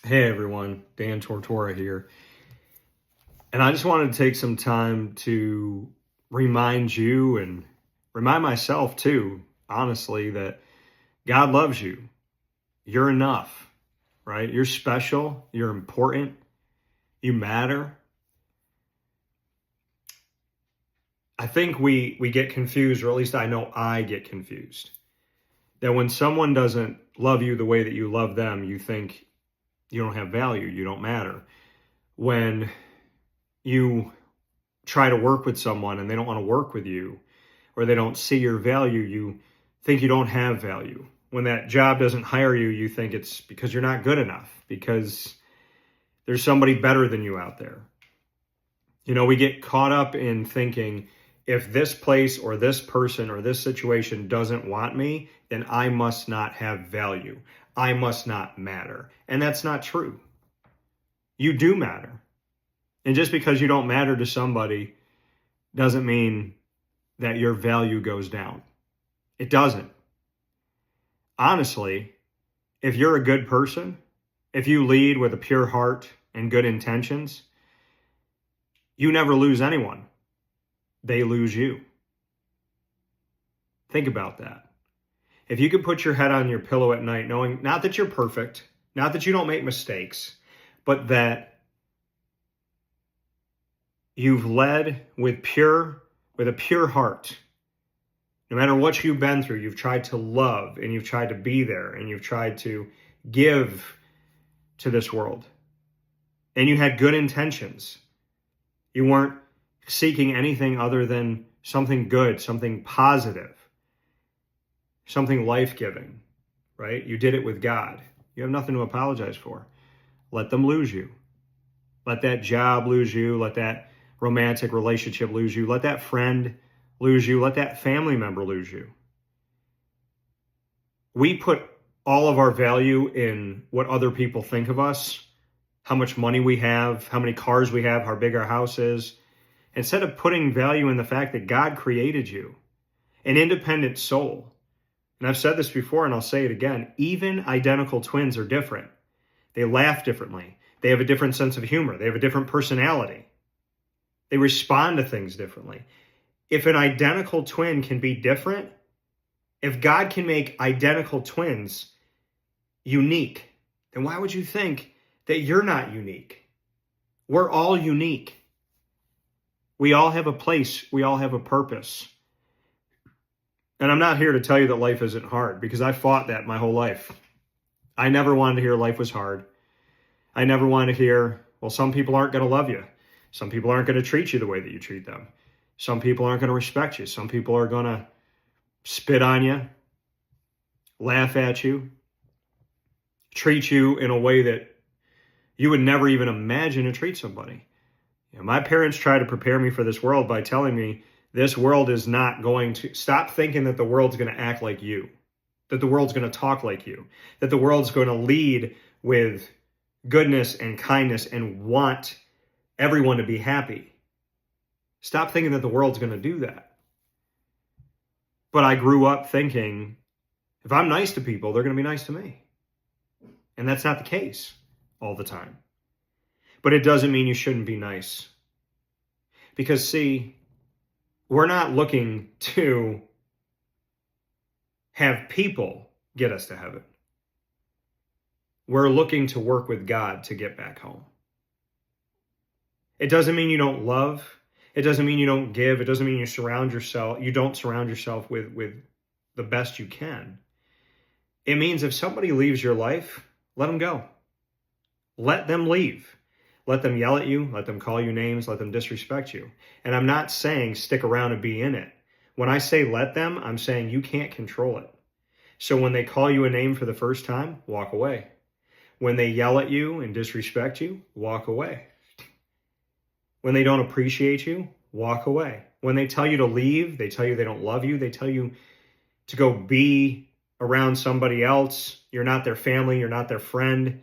Hey everyone, Dan Tortora here. And I just wanted to take some time to remind you and remind myself too, honestly, that God loves you. You're enough, right? You're special. You're important. You matter. I think we get confused, or at least I know I get confused, that when someone doesn't love you the way that you love them, you think you don't have value, you don't matter. When you try to work with someone and they don't want to work with you, or they don't see your value, you think you don't have value. When that job doesn't hire you, you think it's because you're not good enough, because there's somebody better than you out there. We get caught up in thinking if this place or this person or this situation doesn't want me, then I must not have value. I must not matter. And that's not true. You do matter. And just because you don't matter to somebody doesn't mean that your value goes down. It doesn't. Honestly, if you're a good person, if you lead with a pure heart and good intentions, you never lose anyone. They lose you. Think about that. If you could put your head on your pillow at night knowing not that you're perfect, not that you don't make mistakes, but that you've led with a pure heart. No matter what you've been through, you've tried to love and you've tried to be there and you've tried to give to this world. And you had good intentions. You weren't seeking anything other than something good, something positive, something life-giving, right? You did it with God. You have nothing to apologize for. Let them lose you. Let that job lose you. Let that romantic relationship lose you. Let that friend lose you. Let that family member lose you. We put all of our value in what other people think of us, how much money we have, how many cars we have, how big our house is, instead of putting value in the fact that God created you, an independent soul. And I've said this before and I'll say it again, even identical twins are different. They laugh differently. They have a different sense of humor. They have a different personality. They respond to things differently. If an identical twin can be different, if God can make identical twins unique, then why would you think that you're not unique? We're all unique. We all have a place. We all have a purpose. And I'm not here to tell you that life isn't hard, because I fought that my whole life. I never wanted to hear life was hard. I never wanted to hear, well, some people aren't going to love you. Some people aren't going to treat you the way that you treat them. Some people aren't going to respect you. Some people are going to spit on you, laugh at you, treat you in a way that you would never even imagine to treat somebody. My parents tried to prepare me for this world by telling me this world is not going to, stop thinking that the world's going to act like you, that the world's going to talk like you, that the world's going to lead with goodness and kindness and want everyone to be happy. Stop thinking that the world's going to do that. But I grew up thinking, if I'm nice to people, they're going to be nice to me. And that's not the case all the time. But it doesn't mean you shouldn't be nice. Because, see, we're not looking to have people get us to heaven. We're looking to work with God to get back home. It doesn't mean you don't love. It doesn't mean you don't give. It doesn't mean you don't surround yourself with the best you can. It means if somebody leaves your life, let them go. Let them leave. Let them yell at you. Let them call you names. Let them disrespect you. And I'm not saying stick around and be in it. When I say let them, I'm saying you can't control it. So when they call you a name for the first time, walk away. When they yell at you and disrespect you, walk away. When they don't appreciate you, walk away. When they tell you to leave, they tell you they don't love you, they tell you to go be around somebody else, you're not their family, you're not their friend.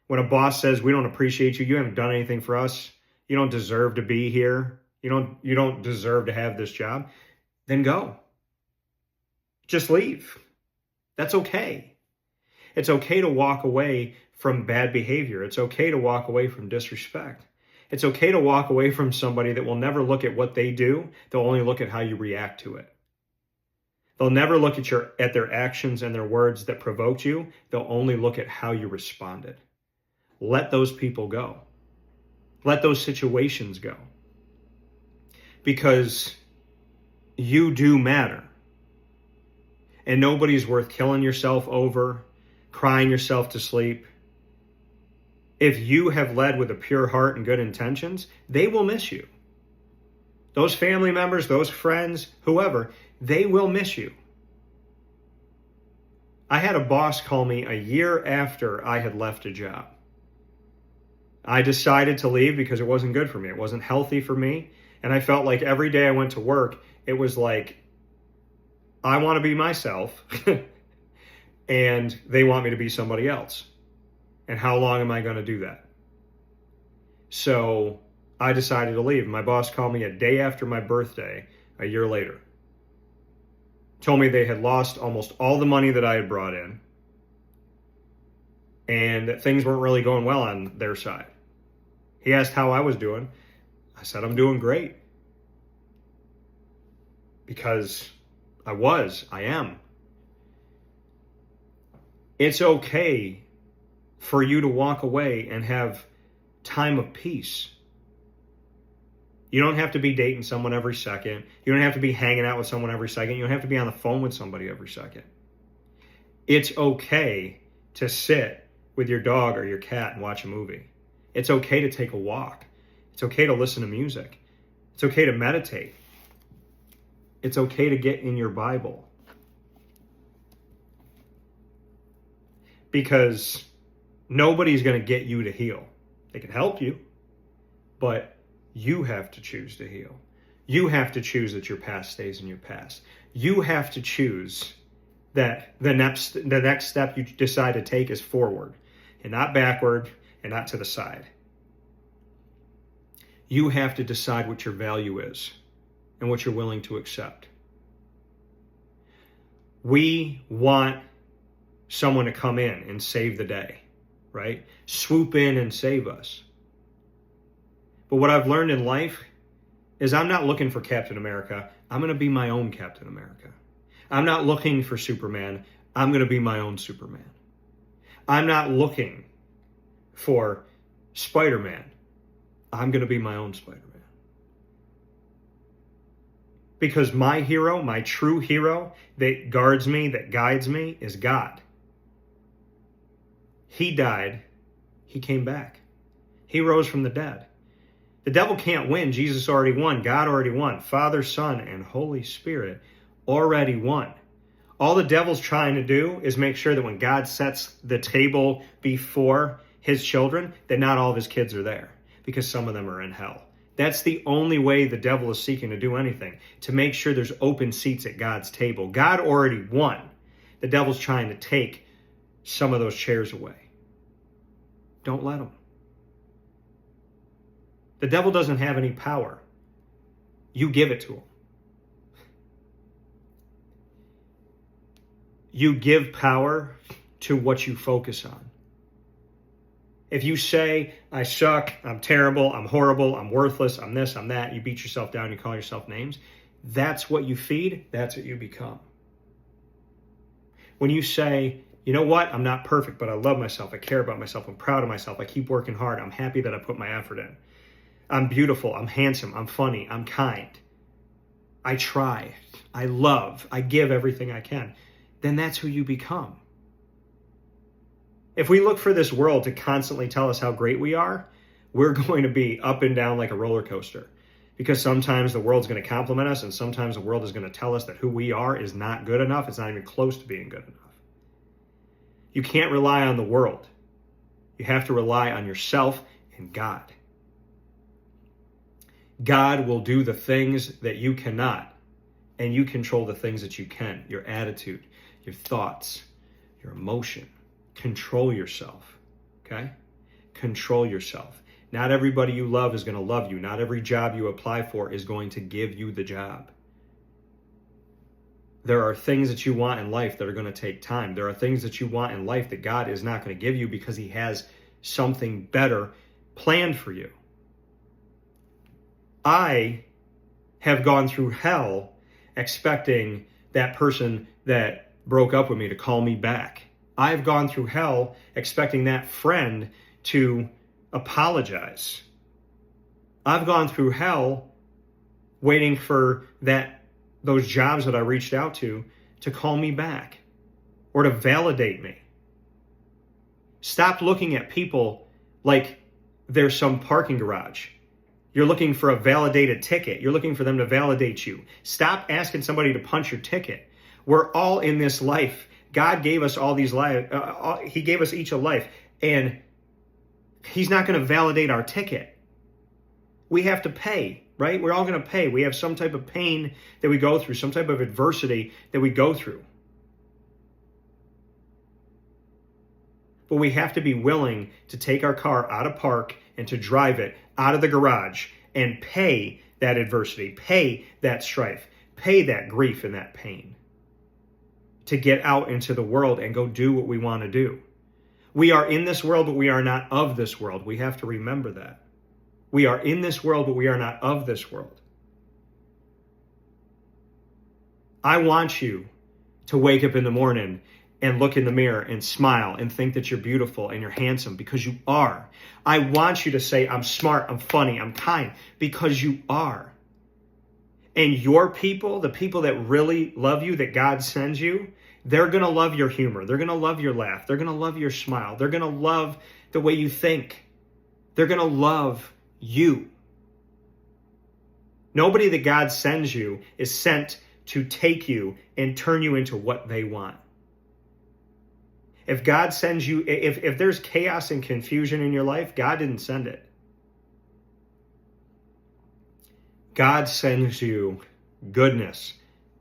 When a boss says, we don't appreciate you, you haven't done anything for us, you don't deserve to be here, you don't deserve to have this job, then go. Just leave. That's okay. It's okay to walk away from bad behavior. It's okay to walk away from disrespect. It's okay to walk away from somebody that will never look at what they do. They'll only look at how you react to it. They'll never look at their actions and their words that provoked you. They'll only look at how you responded. Let those people go. Let those situations go. Because you do matter. And nobody's worth killing yourself over, crying yourself to sleep. If you have led with a pure heart and good intentions, they will miss you. Those family members, those friends, whoever, they will miss you. I had a boss call me a year after I had left a job. I decided to leave because it wasn't good for me. It wasn't healthy for me. And I felt like every day I went to work, it was like, I want to be myself and they want me to be somebody else. And how long am I going to do that? So I decided to leave. My boss called me a day after my birthday, a year later. Told me they had lost almost all the money that I had brought in and that things weren't really going well on their side. He asked how I was doing. I said, I'm doing great. Because I am. It's okay for you to walk away and have time of peace. You don't have to be dating someone every second. You don't have to be hanging out with someone every second. You don't have to be on the phone with somebody every second. It's okay to sit with your dog or your cat and watch a movie. It's okay to take a walk. It's okay to listen to music. It's okay to meditate. It's okay to get in your Bible. Because nobody's going to get you to heal. They can help you, but you have to choose to heal. You have to choose that your past stays in your past. You have to choose that the next step you decide to take is forward and not backward and not to the side. You have to decide what your value is and what you're willing to accept. We want someone to come in and save the day, right? Swoop in and save us. But what I've learned in life is I'm not looking for Captain America. I'm going to be my own Captain America. I'm not looking for Superman. I'm going to be my own Superman. I'm not looking for Spider-Man. I'm going to be my own Spider-Man. Because my hero, my true hero that guards me, that guides me, is God. He died. He came back. He rose from the dead. The devil can't win. Jesus already won. God already won. Father, Son, and Holy Spirit already won. All the devil's trying to do is make sure that when God sets the table before his children, that not all of his kids are there, because some of them are in hell. That's the only way the devil is seeking to do anything, to make sure there's open seats at God's table. God already won. The devil's trying to take some of those chairs away. Don't let him. The devil doesn't have any power. You give it to him. You give power to what you focus on. If you say, I suck, I'm terrible, I'm horrible, I'm worthless, I'm this, I'm that, you beat yourself down, you call yourself names, that's what you feed, that's what you become. When you say, you know what, I'm not perfect, but I love myself, I care about myself, I'm proud of myself, I keep working hard, I'm happy that I put my effort in. I'm beautiful, I'm handsome, I'm funny, I'm kind. I try, I love, I give everything I can. Then that's who you become. If we look for this world to constantly tell us how great we are, we're going to be up and down like a roller coaster. Because sometimes the world's going to compliment us, and sometimes the world is going to tell us that who we are is not good enough. It's not even close to being good enough. You can't rely on the world. You have to rely on yourself and God. God will do the things that you cannot, and you control the things that you can. Your attitude, your thoughts, your emotion. Control yourself, okay? Control yourself. Not everybody you love is going to love you. Not every job you apply for is going to give you the job. There are things that you want in life that are going to take time. There are things that you want in life that God is not going to give you because he has something better planned for you. I have gone through hell expecting that person that broke up with me to call me back. I've gone through hell expecting that friend to apologize. I've gone through hell waiting for those jobs that I reached out to call me back or to validate me. Stop looking at people like they're some parking garage. You're looking for a validated ticket. You're looking for them to validate you. Stop asking somebody to punch your ticket. We're all in this life. God gave us all these lives. He gave us each a life. And he's not going to validate our ticket. We have to pay, right? We're all going to pay. We have some type of pain that we go through, some type of adversity that we go through. But we have to be willing to take our car out of park and to drive it out of the garage and pay that adversity, pay that strife, pay that grief and that pain to get out into the world and go do what we want to do. We are in this world, but we are not of this world. We have to remember that. We are in this world, but we are not of this world. I want you to wake up in the morning and look in the mirror and smile and think that you're beautiful and you're handsome, because you are. I want you to say, I'm smart, I'm funny, I'm kind, because you are. And your people, the people that really love you, that God sends you, they're going to love your humor. They're going to love your laugh. They're going to love your smile. They're going to love the way you think. They're going to love you. Nobody that God sends you is sent to take you and turn you into what they want. If God sends you, if there's chaos and confusion in your life, God didn't send it. God sends you goodness,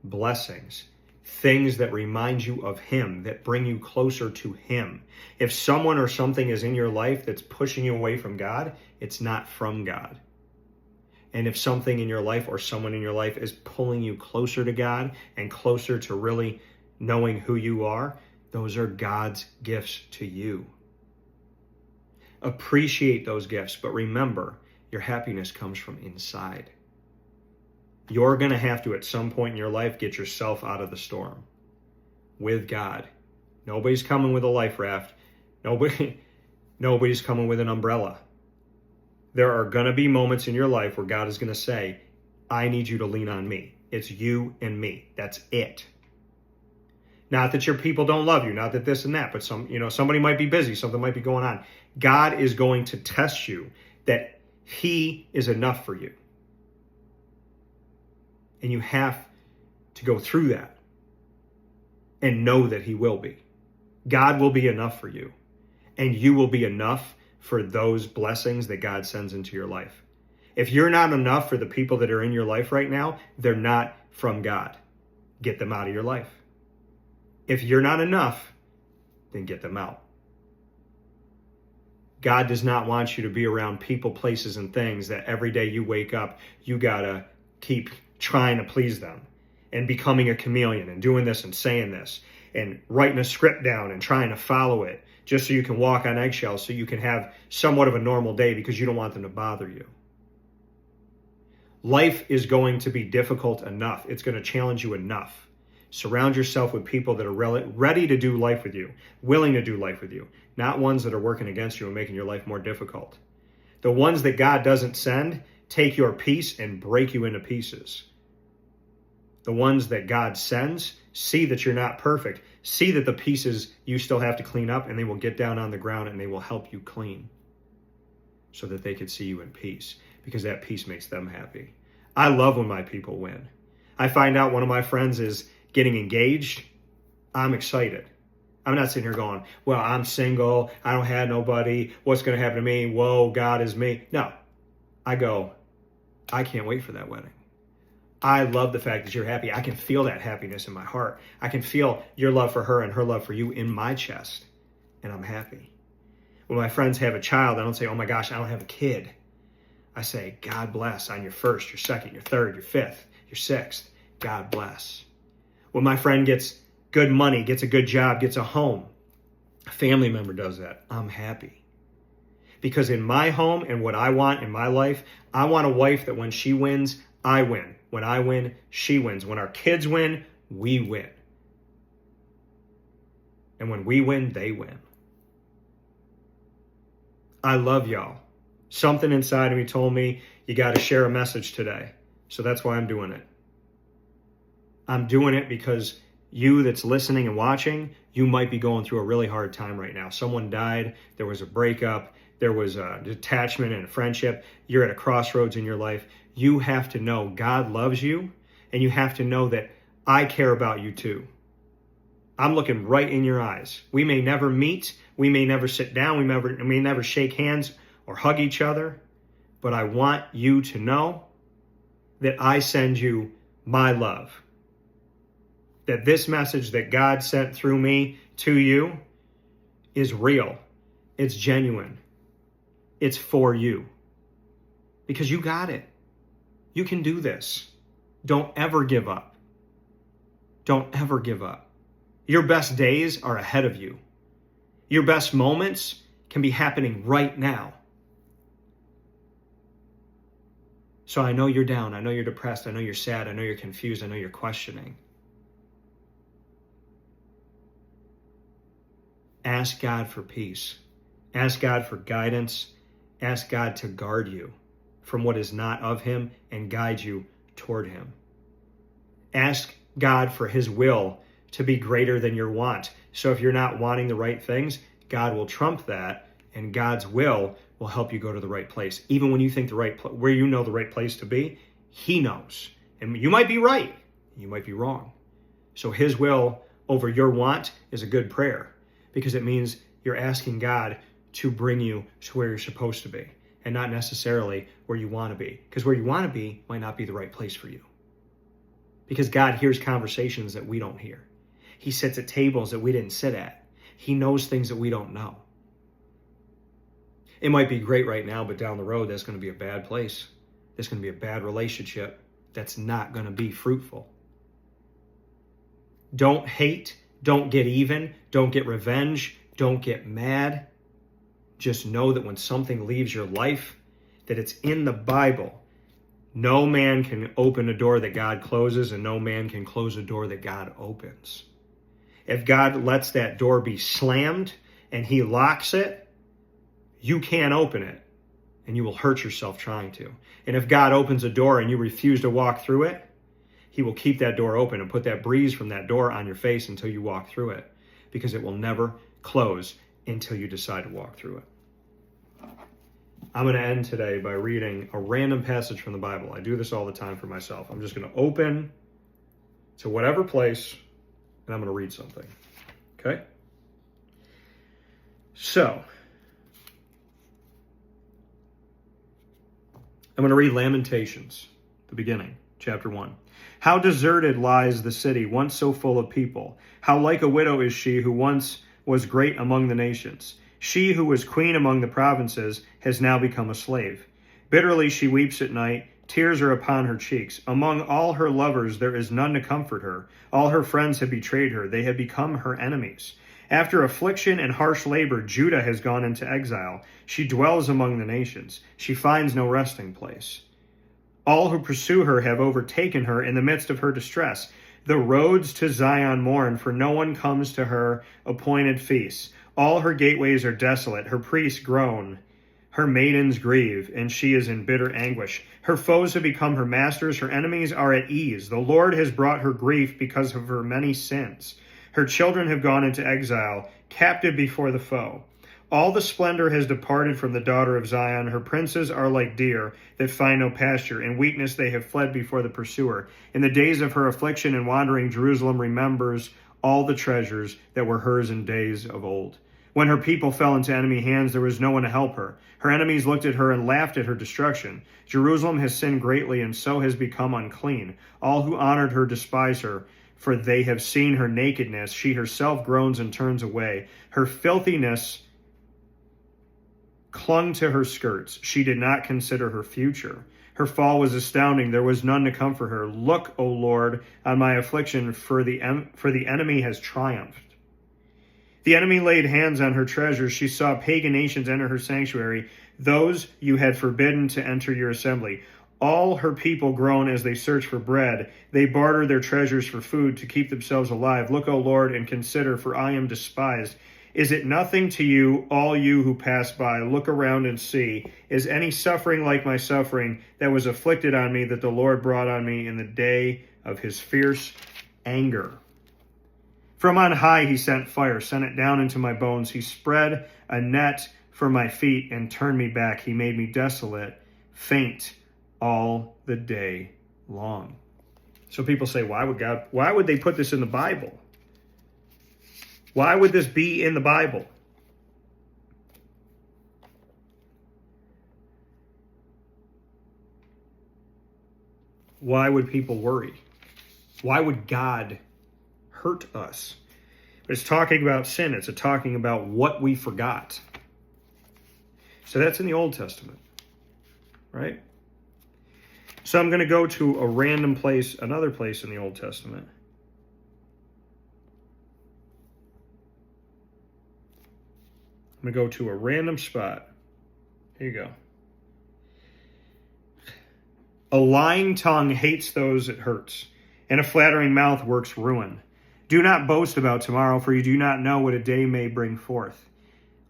blessings, things that remind you of him, that bring you closer to him. If someone or something is in your life that's pushing you away from God, it's not from God. And if something in your life or someone in your life is pulling you closer to God and closer to really knowing who you are, those are God's gifts to you. Appreciate those gifts, but remember, your happiness comes from inside. You're going to have to, at some point in your life, get yourself out of the storm with God. Nobody's coming with a life raft. Nobody's coming with an umbrella. There are going to be moments in your life where God is going to say, I need you to lean on me. It's you and me. That's it. Not that your people don't love you, not that this and that, but somebody might be busy, something might be going on. God is going to test you that he is enough for you. And you have to go through that and know that he will be. God will be enough for you. And you will be enough for those blessings that God sends into your life. If you're not enough for the people that are in your life right now, they're not from God. Get them out of your life. If you're not enough, then get them out. God does not want you to be around people, places, and things that every day you wake up, you gotta keep trying to please them and becoming a chameleon and doing this and saying this and writing a script down and trying to follow it just so you can walk on eggshells, so you can have somewhat of a normal day because you don't want them to bother you. Life is going to be difficult enough. It's going to challenge you enough. Surround yourself with people that are ready to do life with you, willing to do life with you, not ones that are working against you and making your life more difficult. The ones that God doesn't send take your peace and break you into pieces. The ones that God sends see that you're not perfect, see that the pieces you still have to clean up, and they will get down on the ground and they will help you clean so that they can see you in peace, because that peace makes them happy. I love when my people win. I find out one of my friends is getting engaged, I'm excited. I'm not sitting here going, well, I'm single, I don't have nobody, what's going to happen to me? Whoa, God is me. No, I go, I can't wait for that wedding. I love the fact that you're happy. I can feel that happiness in my heart. I can feel your love for her and her love for you in my chest, and I'm happy. When my friends have a child, I don't say, oh my gosh, I don't have a kid. I say, God bless on your first, your second, your third, your fifth, your sixth. God bless. When my friend gets good money, gets a good job, gets a home, a family member does that, I'm happy. Because in my home and what I want in my life, I want a wife that when she wins, I win. When I win, she wins. When our kids win, we win. And when we win, they win. I love y'all. Something inside of me told me you got to share a message today. So that's why I'm doing it. I'm doing it because you that's listening and watching, you might be going through a really hard time right now. Someone died. There was a breakup. There was a detachment and a friendship. You're at a crossroads in your life. You have to know God loves you, and you have to know that I care about you too. I'm looking right in your eyes. We may never meet. We may never sit down. We may never shake hands or hug each other. But I want you to know that I send you my love. That this message that God sent through me to you is real. It's genuine. It's for you. Because you got it. You can do this. Don't ever give up. Don't ever give up. Your best days are ahead of you. Your best moments can be happening right now. So I know you're down. I know you're depressed. I know you're sad. I know you're confused. I know you're questioning. Ask God for peace. Ask God for guidance. Ask God to guard you from what is not of Him and guide you toward Him. Ask God for His will to be greater than your want. So if you're not wanting the right things, God will trump that, and God's will help you go to the right place. Even when you think where you know the right place to be, He knows. And you might be right. You might be wrong. So His will over your want is a good prayer, because it means you're asking God to bring you to where you're supposed to be and not necessarily where you want to be. Because where you want to be might not be the right place for you. Because God hears conversations that we don't hear. He sits at tables that we didn't sit at. He knows things that we don't know. It might be great right now, but down the road, that's going to be a bad place. There's going to be a bad relationship that's not going to be fruitful. Don't hate. Don't get even. Don't get revenge. Don't get mad. Just know that when something leaves your life, that it's in the Bible. No man can open a door that God closes, and no man can close a door that God opens. If God lets that door be slammed and He locks it, you can't open it, and you will hurt yourself trying to. And if God opens a door and you refuse to walk through it, He will keep that door open and put that breeze from that door on your face until you walk through it, because it will never close until you decide to walk through it. I'm going to end today by reading a random passage from the Bible. I do this all the time for myself. I'm just going to open to whatever place, and I'm going to read something. Okay? So, I'm going to read Lamentations, the beginning, chapter 1. How deserted lies the city, once so full of people. How like a widow is she who once was great among the nations. She who was queen among the provinces has now become a slave. Bitterly she weeps at night. Tears are upon her cheeks. Among all her lovers there is none to comfort her. All her friends have betrayed her. They have become her enemies. After affliction and harsh labor, Judah has gone into exile. She dwells among the nations. She finds no resting place. All who pursue her have overtaken her in the midst of her distress. The roads to Zion mourn, for no one comes to her appointed feasts. All her gateways are desolate. Her priests groan. Her maidens grieve, and she is in bitter anguish. Her foes have become her masters. Her enemies are at ease. The Lord has brought her grief because of her many sins. Her children have gone into exile, captive before the foe. All the splendor has departed from the daughter of Zion. Her princes are like deer that find no pasture. In weakness they have fled before the pursuer. In the days of her affliction and wandering, Jerusalem remembers all the treasures that were hers in days of old. When her people fell into enemy hands, there was no one to help her. Her enemies looked at her and laughed at her destruction. Jerusalem has sinned greatly and so has become unclean. All who honored her despise her, for they have seen her nakedness. She herself groans and turns away. Her filthiness clung to her skirts. She did not consider her future. Her fall was astounding. There was none to comfort her. Look, O Lord, on my affliction, for the enemy has triumphed. The enemy laid hands on her treasures. She saw pagan nations enter her sanctuary, those you had forbidden to enter your assembly. All her people groan as they search for bread. They barter their treasures for food to keep themselves alive. Look, O Lord, and consider, for I am despised. Is it nothing to you, all you who pass by? Look around and see. Is any suffering like my suffering that was afflicted on me, that the Lord brought on me in the day of his fierce anger? From on high he sent fire, sent it down into my bones. He spread a net for my feet and turned me back. He made me desolate, faint all the day long. So people say, why would they put this in the Bible? Why would this be in the Bible? Why would people worry? Why would God hurt us? It's talking about sin. It's talking about what we forgot. So that's in the Old Testament, right? So I'm going to go to a random place, another place in the Old Testament. I'm going to go to a random spot. Here you go. A lying tongue hates those it hurts, and a flattering mouth works ruin. Do not boast about tomorrow, for you do not know what a day may bring forth.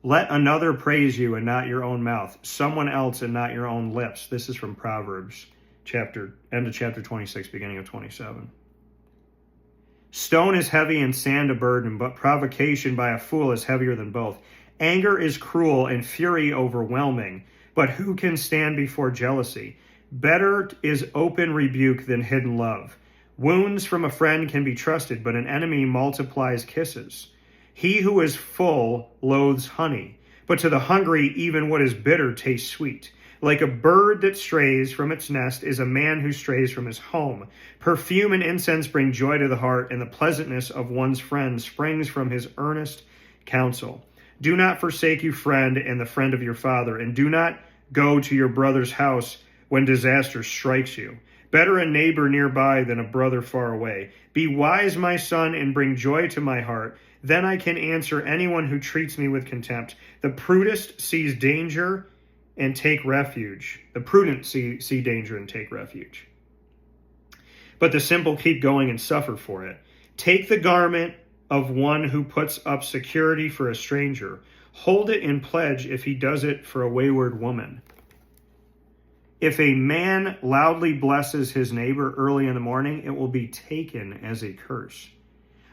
Let another praise you and not your own mouth, someone else and not your own lips. This is from Proverbs, end of chapter 26, beginning of 27. Stone is heavy and sand a burden, but provocation by a fool is heavier than both. Anger is cruel and fury overwhelming, but who can stand before jealousy? Better is open rebuke than hidden love. Wounds from a friend can be trusted, but an enemy multiplies kisses. He who is full loathes honey, but to the hungry even what is bitter tastes sweet. Like a bird that strays from its nest is a man who strays from his home. Perfume and incense bring joy to the heart, and the pleasantness of one's friend springs from his earnest counsel. Do not forsake your friend and the friend of your father, and do not go to your brother's house when disaster strikes you. Better a neighbor nearby than a brother far away. Be wise, my son, and bring joy to my heart. Then I can answer anyone who treats me with contempt. The prudent sees danger and take refuge. The prudent see danger and take refuge. But the simple keep going and suffer for it. Take the garment of one who puts up security for a stranger. Hold it in pledge if he does it for a wayward woman. If a man loudly blesses his neighbor early in the morning, it will be taken as a curse.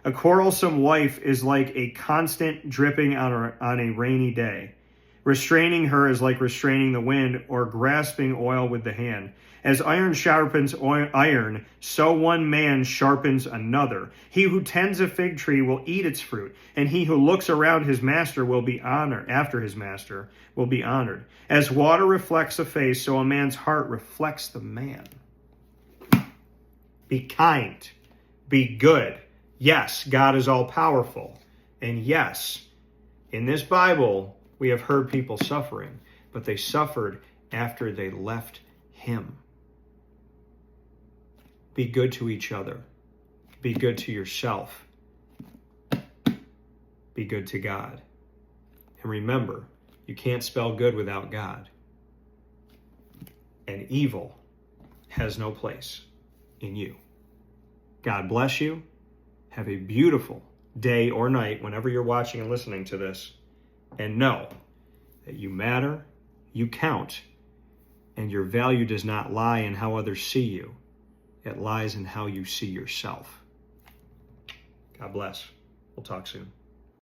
A quarrelsome wife is like a constant dripping on a rainy day. Restraining her is like restraining the wind or grasping oil with the hand. As iron sharpens iron, so one man sharpens another. He who tends a fig tree will eat its fruit, and he who looks around his master will be honored. After his master will be honored. As water reflects a face, so a man's heart reflects the man. Be kind. Be good. Yes, God is all powerful. And yes, in this Bible, we have heard people suffering, but they suffered after they left him. Be good to each other. Be good to yourself. Be good to God. And remember, you can't spell good without God. And evil has no place in you. God bless you. Have a beautiful day or night whenever you're watching and listening to this. And know that you matter, you count, and your value does not lie in how others see you. It lies in how you see yourself. God bless. We'll talk soon.